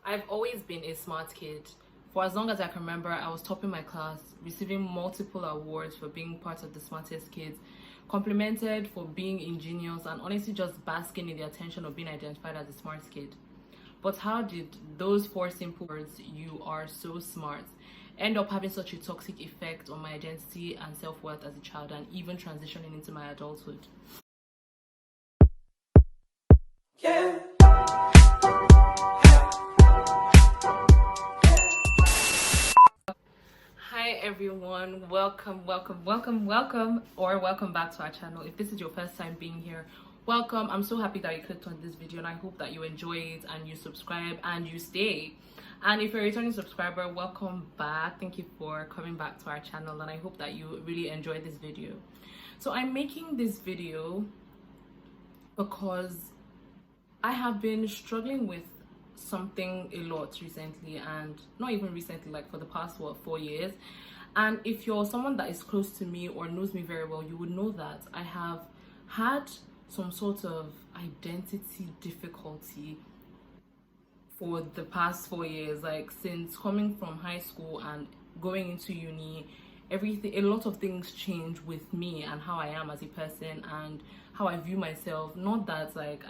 I've always been a smart kid. For as long as I can remember, I was topping my class, receiving multiple awards for being part of the smartest kids, complimented for being ingenious, and honestly just basking in the attention of being identified as a smart kid. But how did those four simple words, "you are so smart," end up having such a toxic effect on my identity and self-worth as a child, and even transitioning into my adulthood? Yeah. Hi everyone, welcome or welcome back to our channel. If this is your first time being here, welcome. I'm so happy that you clicked on this video, and I hope that you enjoy it and you subscribe and you stay. And if you're a returning subscriber, welcome back. Thank you for coming back to our channel, and I hope that you really enjoyed this video. So I'm making this video because I have been struggling with something a lot recently, and not even recently, like for the past 4 years. And if you're someone that is close to me or knows me very well, you would know that I have had some sort of identity difficulty for the past 4 years, like since coming from high school and going into uni. A lot of things change with me and how I am as a person and how I view myself. Not that like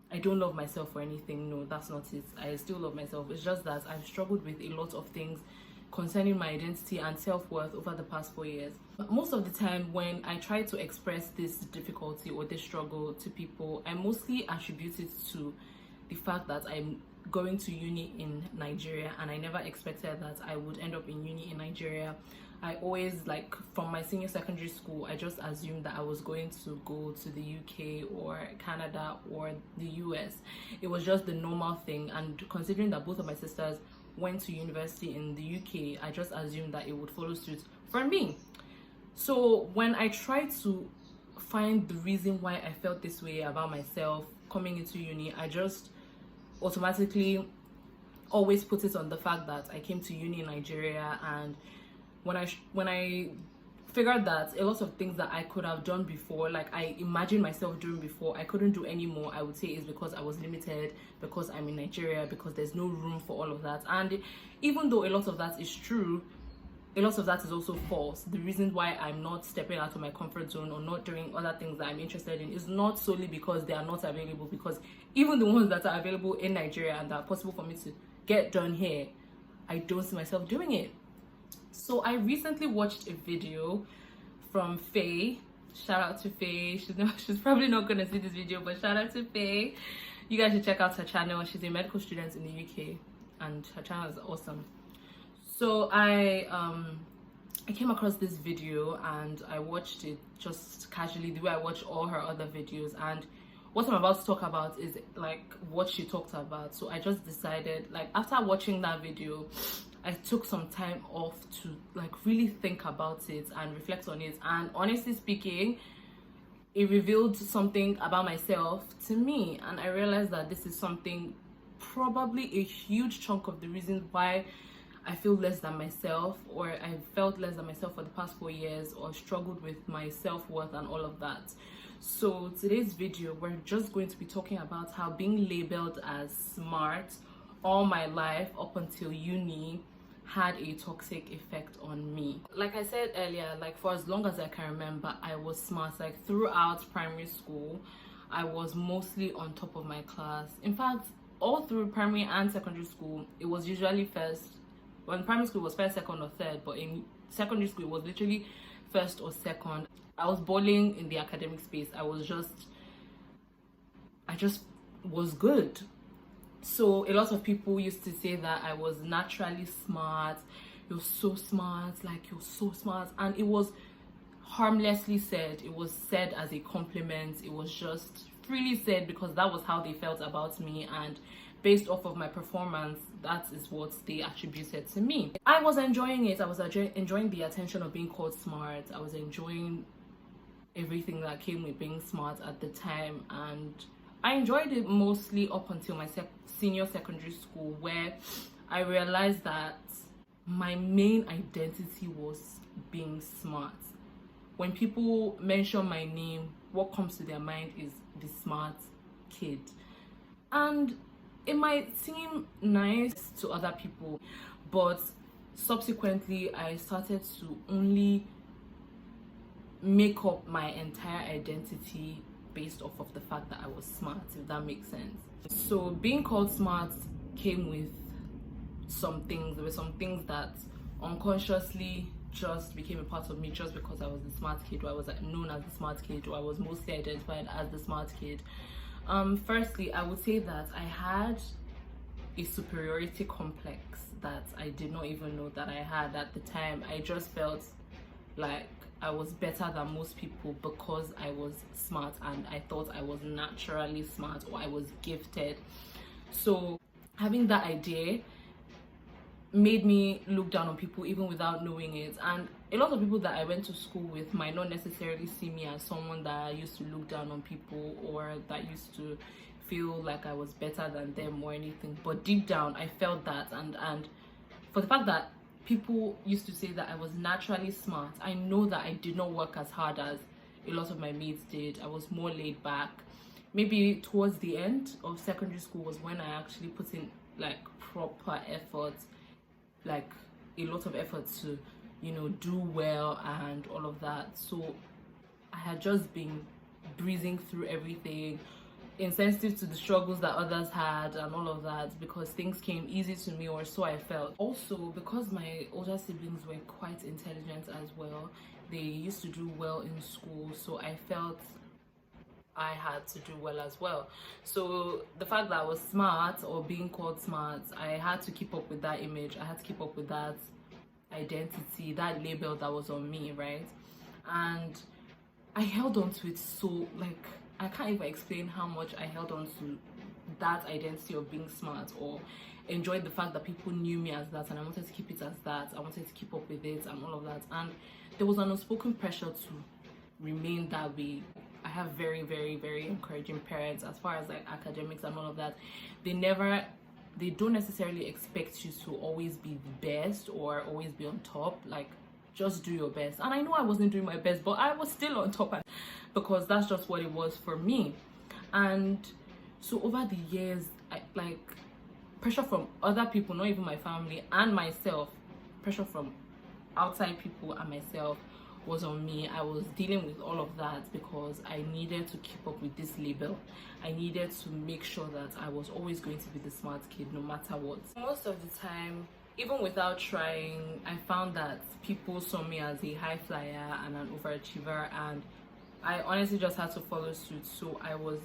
I don't love myself or anything. No, that's not it. I still love myself. It's just that I've struggled with a lot of things concerning my identity and self-worth over the past 4 years. Most of the time when I try to express this difficulty or this struggle to people, I mostly attribute it to the fact that I'm going to uni in Nigeria, and I never expected that I would end up in uni in Nigeria. I always, like, from my senior secondary school, I just assumed that I was going to go to the UK or Canada or the US. It was just the normal thing, and considering that both of my sisters went to university in the UK, I just assumed that it would follow suit for me. So when I tried to find the reason why I felt this way about myself coming into uni, I just automatically always put it on the fact that I came to uni in Nigeria. And when I figured that a lot of things that I could have done before, like I imagined myself doing before, I couldn't do anymore, I would say is because I was limited, because I'm in Nigeria, because there's no room for all of that. And even though a lot of that is true, a lot of that is also false. The reason why I'm not stepping out of my comfort zone or not doing other things that I'm interested in is not solely because they are not available, because even the ones that are available in Nigeria and that are possible for me to get done here, I don't see myself doing it. So I recently watched a video from Faye. Shout out to Faye. She's probably not going to see this video, but shout out to Faye. You guys should check out her channel. She's a medical student in the UK, and her channel is awesome. So I came across this video and I watched it just casually, the way I watch all her other videos. And what I'm about to talk about is like what she talked about. So I just decided, like, after watching that video, I took some time off to like really think about it and reflect on it. And honestly speaking, it revealed something about myself to me, and I realized that this is something, probably a huge chunk of the reason why I feel less than myself, or I felt less than myself for the past 4 years, or struggled with my self-worth and all of that. So today's video, we're just going to be talking about how being labeled as smart all my life up until uni had a toxic effect on me. Like I said earlier, like for as long as I can remember, I was smart. Like throughout primary school, I was mostly on top of my class. In fact, all through primary and secondary school, it was usually first. Well, in primary school it was first, second, or third, but in secondary school it was literally first or second. I was balling in the academic space. I just was good. So a lot of people used to say that I was naturally smart. You're so smart, like you're so smart. And it was harmlessly said. It was said as a compliment. It was just freely said because that was how they felt about me, and based off of my performance, that is what they attributed to me. I was enjoying it. I was enjoying the attention of being called smart. I was enjoying everything that came with being smart at the time, and I enjoyed it mostly up until my senior secondary school, where I realized that my main identity was being smart. When people mention my name, what comes to their mind is the smart kid. And it might seem nice to other people, but subsequently I started to only make up my entire identity based off of the fact that I was smart, if that makes sense. So being called smart came with some things. There were some things that unconsciously just became a part of me just because I was the smart kid, or I was known as the smart kid, or I was mostly identified as the smart kid. Firstly, I would say that I had a superiority complex that I did not even know that I had at the time. I just felt like I was better than most people because I was smart, and I thought I was naturally smart, or I was gifted. So having that idea made me look down on people even without knowing it. And a lot of people that I went to school with might not necessarily see me as someone that used to look down on people, or that used to feel like I was better than them or anything, but deep down I felt that. And for the fact that people used to say that I was naturally smart, I know that I did not work as hard as a lot of my mates did. I was more laid back. Maybe towards the end of secondary school was when I actually put in like proper effort, like a lot of effort to, you know, do well and all of that. So I had just been breezing through everything, insensitive to the struggles that others had and all of that, because things came easy to me, or so I felt. Also, because my older siblings were quite intelligent as well, they used to do well in school, so I felt I had to do well as well. So the fact that I was smart, or being called smart, I had to keep up with that image. I had to keep up with that identity, that label that was on me, right? And I held on to it so, like, I can't even explain how much I held on to that identity of being smart, or enjoyed the fact that people knew me as that, and I wanted to keep it as that. I wanted to keep up with it and all of that. And there was an unspoken pressure to remain that way. I have very, very, very encouraging parents as far as like academics and all of that. They don't necessarily expect you to always be the best or always be on top. Like, just do your best. And I know I wasn't doing my best, but I was still on top, because that's just what it was for me. And so over the years, like, pressure from other people, not even my family, and myself, pressure from outside people and myself was on me. I was dealing with all of that because I needed to keep up with this label. I needed to make sure that I was always going to be the smart kid no matter what. Most of the time, even without trying, I found that people saw me as a high flyer and an overachiever, and I honestly just had to follow suit. So I was,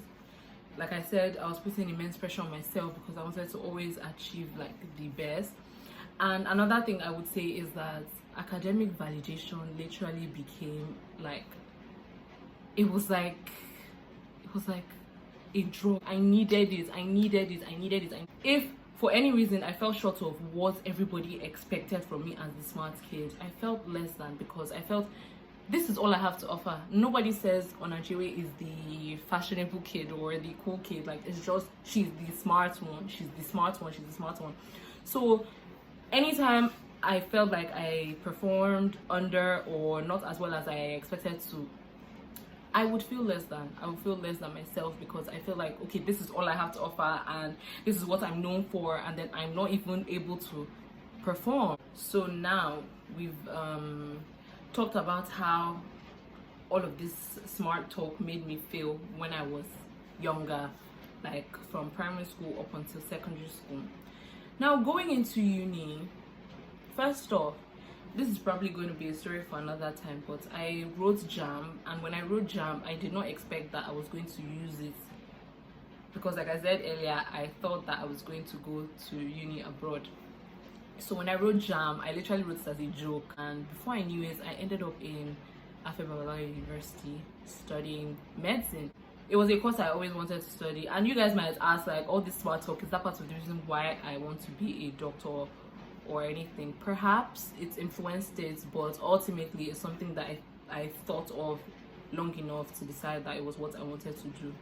like I said, I was putting immense pressure on myself because I wanted to always achieve like the best. And another thing I would say is that academic validation literally became like, it was like a drug. I needed it. If for any reason I fell short of what everybody expected from me as the smart kid, I felt less than, because I felt this is all I have to offer. Nobody says Onajiwe is the fashionable kid or the cool kid. Like, it's just, she's the smart one. So anytime I felt like I performed under or not as well as I expected to, I would feel less than. I would feel less than myself, because I feel like, okay, this is all I have to offer and this is what I'm known for, and then I'm not even able to perform. So now we've talked about how all of this smart talk made me feel when I was younger, like from primary school up until secondary school. Now going into uni, first off, this is probably going to be a story for another time, but I wrote JAM, and when I wrote JAM, I did not expect that I was going to use it, because like I said earlier, I thought that I was going to go to uni abroad. So when I wrote JAM, I literally wrote it as a joke, and before I knew it, I ended up in Afebawala University studying medicine. It was a course I always wanted to study, and you guys might ask, like, all this smart talk, is that part of the reason why I want to be a doctor or anything? Perhaps it's influenced it, but ultimately it's something that I thought of long enough to decide that it was what I wanted to do.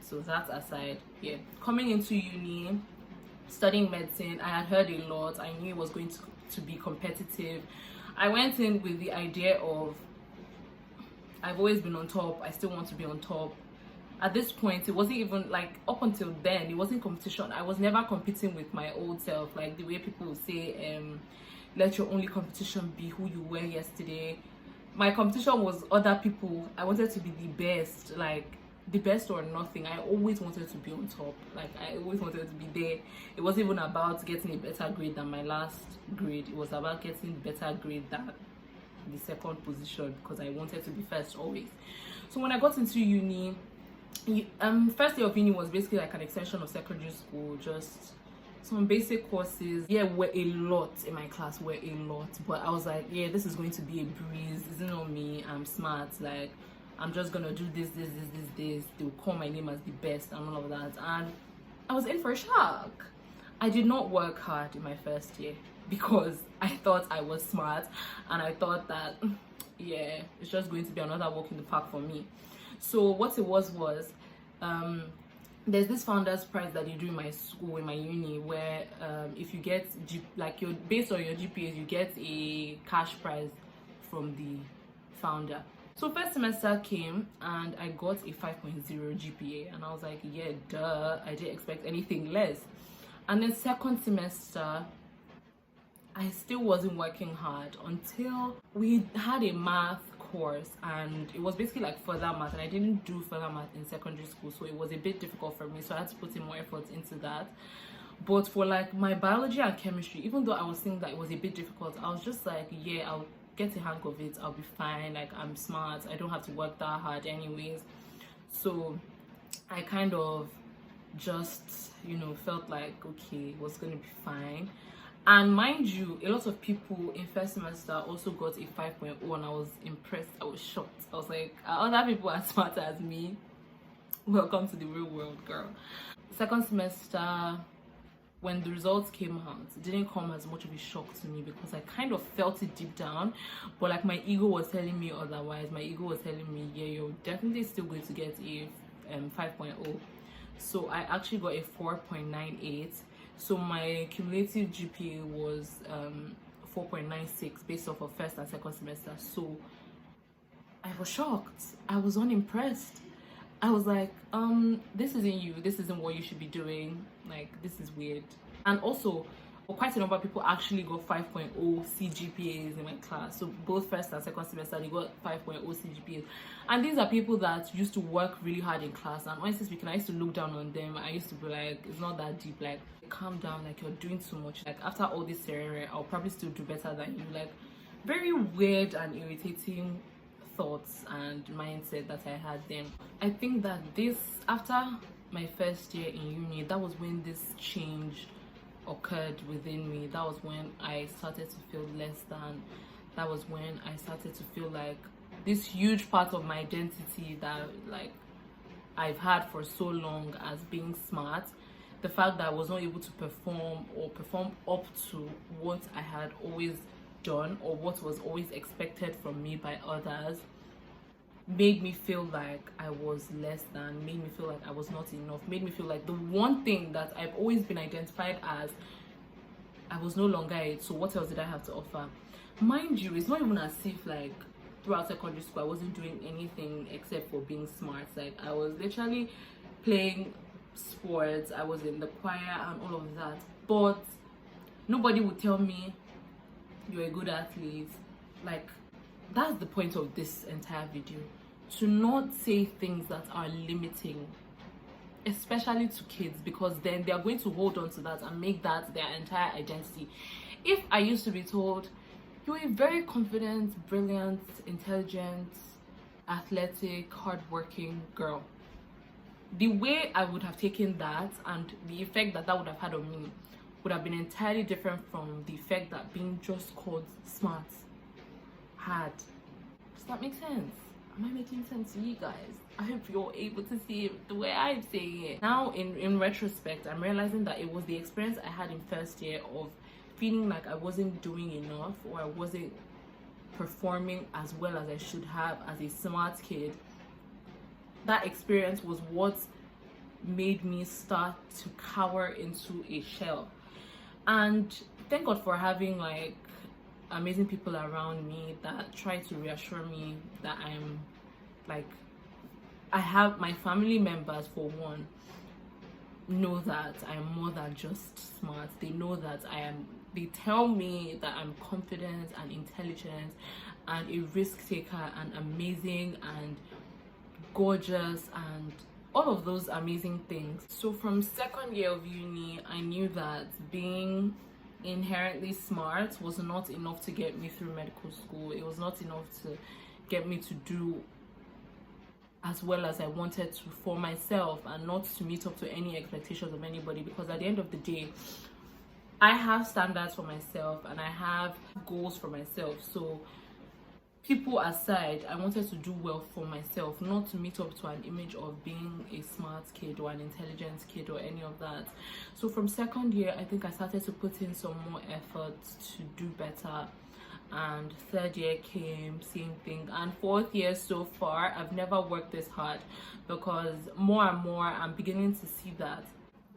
So that aside, yeah, coming into uni, studying medicine, I had heard a lot. I knew it was going to be competitive. I went in with the idea of, I've always been on top, I still want to be on top. At this point, it wasn't even like, up until then, it wasn't competition. I was never competing with my old self, like the way people would say, let your only competition be who you were yesterday. My competition was other people. I wanted to be the best, like the best or nothing. I always wanted to be on top, like I always wanted to be there. It wasn't even about getting a better grade than my last grade. It was about getting better grade than the second position, because I wanted to be first always. So when I got into uni, first year of uni was basically like an extension of secondary school, just some basic courses. Yeah, were a lot in my class, were a lot, but I was like, yeah, this is going to be a breeze. This is not me, I'm smart, like I'm just gonna do this. They'll call my name as the best and all of that. And I was in for a shock. I did not work hard in my first year because I thought I was smart, and I thought that, yeah, it's just going to be another walk in the park for me. So what it was there's this founders prize that you do in my school, in my uni, where if you get like your based on your GPAs, you get a cash prize from the founder. So first semester came and I got a 5.0 GPA, and I was like, yeah, duh, I didn't expect anything less. And then second semester, I still wasn't working hard until we had a math course, and it was basically like further math, and I didn't do further math in secondary school, so it was a bit difficult for me, so I had to put in more effort into that. But for like my biology and chemistry, even though I was seeing that it was a bit difficult, I was just like, yeah, I'll get a hang of it, I'll be fine, like I'm smart, I don't have to work that hard anyways. So I kind of just, you know, felt like, okay, it was gonna be fine. And mind you, a lot of people in first semester also got a 5.0, and I was impressed. I was shocked. I was like, are other people as smart as me? Welcome to the real world, girl. Second semester, when the results came out, it didn't come as much of a shock to me because I kind of felt it deep down, but like my ego was telling me otherwise. My ego was telling me, yeah, you're definitely still going to get a 5.0. So I actually got a 4.98. So my cumulative GPA was 4.96 based off of first and second semester. So I was shocked. I was unimpressed. I was like, this isn't you. This isn't what you should be doing. Like, this is weird. And also, quite a number of people actually got 5.0 CGPAs in my class. So both first and second semester, they got 5.0 CGPAs. And these are people that used to work really hard in class. And honestly speaking, I used to look down on them. I used to be like, it's not that deep. Like, calm down. Like, you're doing too much. Like, after all this ceremony, I'll probably still do better than you. Like, very weird and irritating thoughts and mindset that I had then. I think that after my first year in uni, that was when this change occurred within me. That was when I started to feel less than. That was when I started to feel like this huge part of my identity that like I've had for so long as being smart, the fact that I was not able to perform up to what I had always done or what was always expected from me by others, made me feel like I was less than, made me feel like I was not enough, made me feel like the one thing that I've always been identified as, I was no longer it. So what else did I have to offer? Mind you, it's not even as if like throughout secondary school I wasn't doing anything except for being smart. Like, I was literally playing sports, I was in the choir and all of that, but nobody would tell me you're a good athlete. Like, that's the point of this entire video, to not say things that are limiting, especially to kids, because then they are going to hold on to that and make that their entire identity. If I used to be told, you're a very confident, brilliant, intelligent, athletic, hardworking girl, the way I would have taken that and the effect that that would have had on me would have been entirely different from the effect that being just called smart had. Does that make sense? Am I making sense to you guys? I hope you're able to see it the way I'm saying it. Now, in retrospect, I'm realizing that it was the experience I had in first year of feeling like I wasn't doing enough, or I wasn't performing as well as I should have as a smart kid. That experience was what made me start to cower into a shell. And thank God for having like amazing people around me that try to reassure me that I'm like I have my family members, for one, know that I am more than just smart. They know that they tell me that I'm confident and intelligent and a risk taker and amazing and gorgeous and all of those amazing things. So from second year of uni, I knew that being inherently smart was not enough to get me through medical school. It was not enough to get me to do as well as I wanted to for myself, and not to meet up to any expectations of anybody, because at the end of the day, I have standards for myself and I have goals for myself. So people aside, I wanted to do well for myself, not to meet up to an image of being a smart kid or an intelligent kid or any of that. So from second year, I think I started to put in some more effort to do better. And third year came, same thing. And fourth year so far, I've never worked this hard, because more and more I'm beginning to see that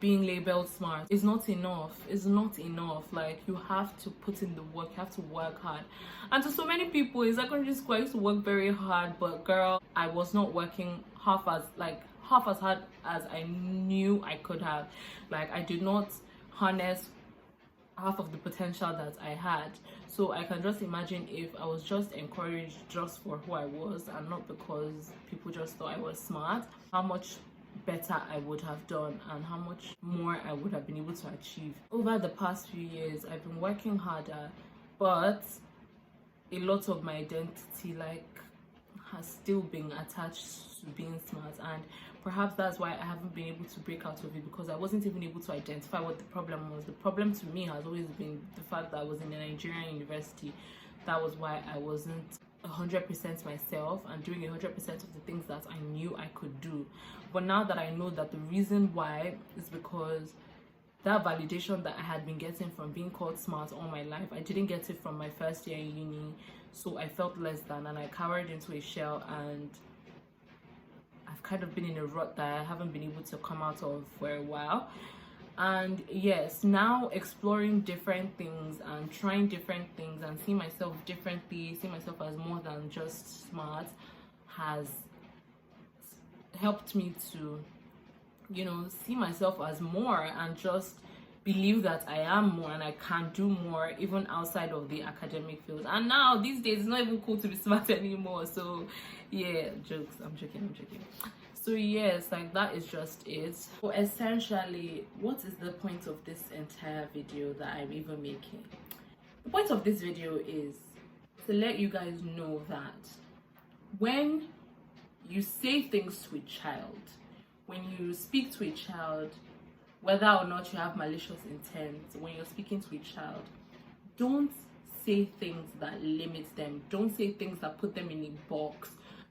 being labeled smart is not enough. It's not enough. Like, you have to put in the work, you have to work hard. And to so many people in secondary school, I used to work very hard, but girl, I was not working half as hard as I knew I could have. Like, I did not harness half of the potential that I had. So I can just imagine if I was just encouraged just for who I was and not because people just thought I was smart, how much better I would have done and how much more I would have been able to achieve. Over the past few years, I've been working harder, but a lot of my identity has still been attached to being smart, and perhaps that's why I haven't been able to break out of it, because I wasn't even able to identify what the problem was. The problem to me has always been the fact that I was in a Nigerian university. That was why I wasn't 100% myself and doing 100% of the things that I knew I could do. But now that I know that the reason why is because that validation that I had been getting from being called smart all my life, I didn't get it from my first year in uni. So I felt less than, and I cowered into a shell, and I've kind of been in a rut that I haven't been able to come out of for a while. And yes, now exploring different things and trying different things and seeing myself differently, seeing myself as more than just smart, has helped me to, see myself as more and just believe that I am more and I can do more even outside of the academic field. And now these days it's not even cool to be smart anymore. So yeah, jokes, I'm joking. So yes, that is just it. So essentially, what is the point of this entire video that I'm even making? The point of this video is to let you guys know that when you say things to a child, when you speak to a child, whether or not you have malicious intent, when you're speaking to a child, don't say things that limit them. Don't say things that put them in a box.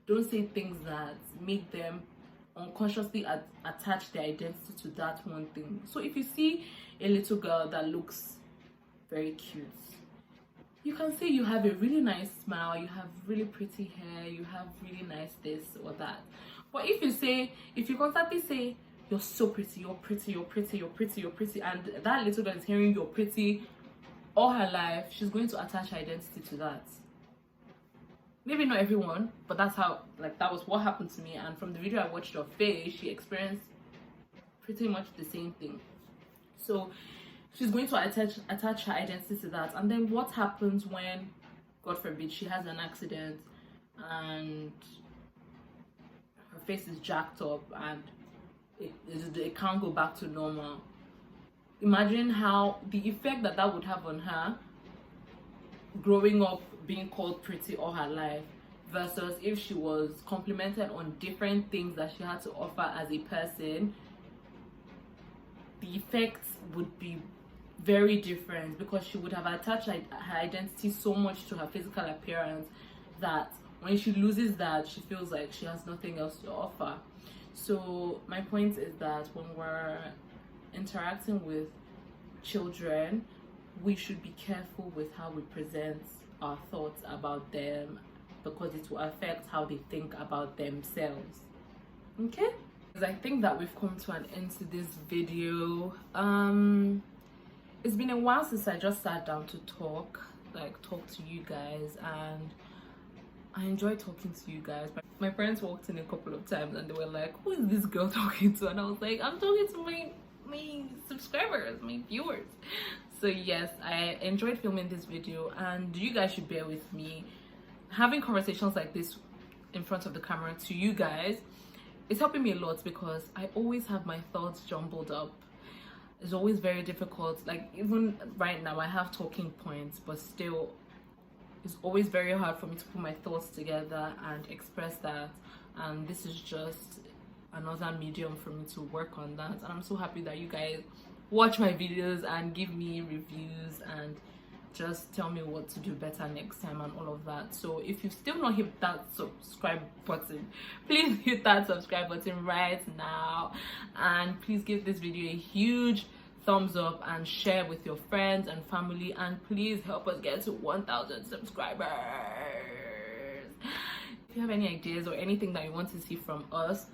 Don't say things that make them unconsciously attach their identity to that one thing. So if you see a little girl that looks very cute, you can say you have a really nice smile, you have really pretty hair, you have really nice this or that. But if you constantly say you're so pretty, you're pretty, and that little girl is hearing you're pretty all her life, she's going to attach her identity to that. Maybe not everyone, but that's how, that was what happened to me. And from the video I watched of Faye, she experienced pretty much the same thing. So she's going to attach her identity to that. And then what happens when, God forbid, she has an accident and her face is jacked up and it can't go back to normal? Imagine how the effect that would have on her growing up being called pretty all her life, versus if she was complimented on different things that she had to offer as a person. The effects would be very different, because she would have attached her identity so much to her physical appearance that when she loses that, she feels like she has nothing else to offer. So my point is that when we're interacting with children, we should be careful with how we present our thoughts about them, because it will affect how they think about themselves. Okay? I think that we've come to an end to this video. It's been a while since I just sat down to talk to you guys, and I enjoy talking to you guys. My parents walked in a couple of times and they were like, who is this girl talking to? And I was like, I'm talking to my subscribers, my viewers. So yes, I enjoyed filming this video, and you guys should bear with me. Having conversations like this in front of the camera to you guys is helping me a lot, because I always have my thoughts jumbled up. It's always very difficult. Like, even right now I have talking points, but still it's always very hard for me to put my thoughts together and express that. And this is just another medium for me to work on that. And I'm so happy that you guys watch my videos and give me reviews and just tell me what to do better next time and all of that. So if you've still not hit that subscribe button, please hit that subscribe button right now, and please give this video a huge thumbs up and share with your friends and family, and please help us get to 1,000 subscribers. If you have any ideas or anything that you want to see from us,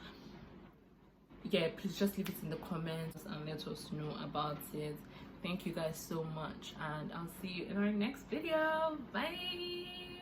yeah, please just leave it in the comments and let us know about it. Thank you guys so much, and I'll see you in our next video. Bye.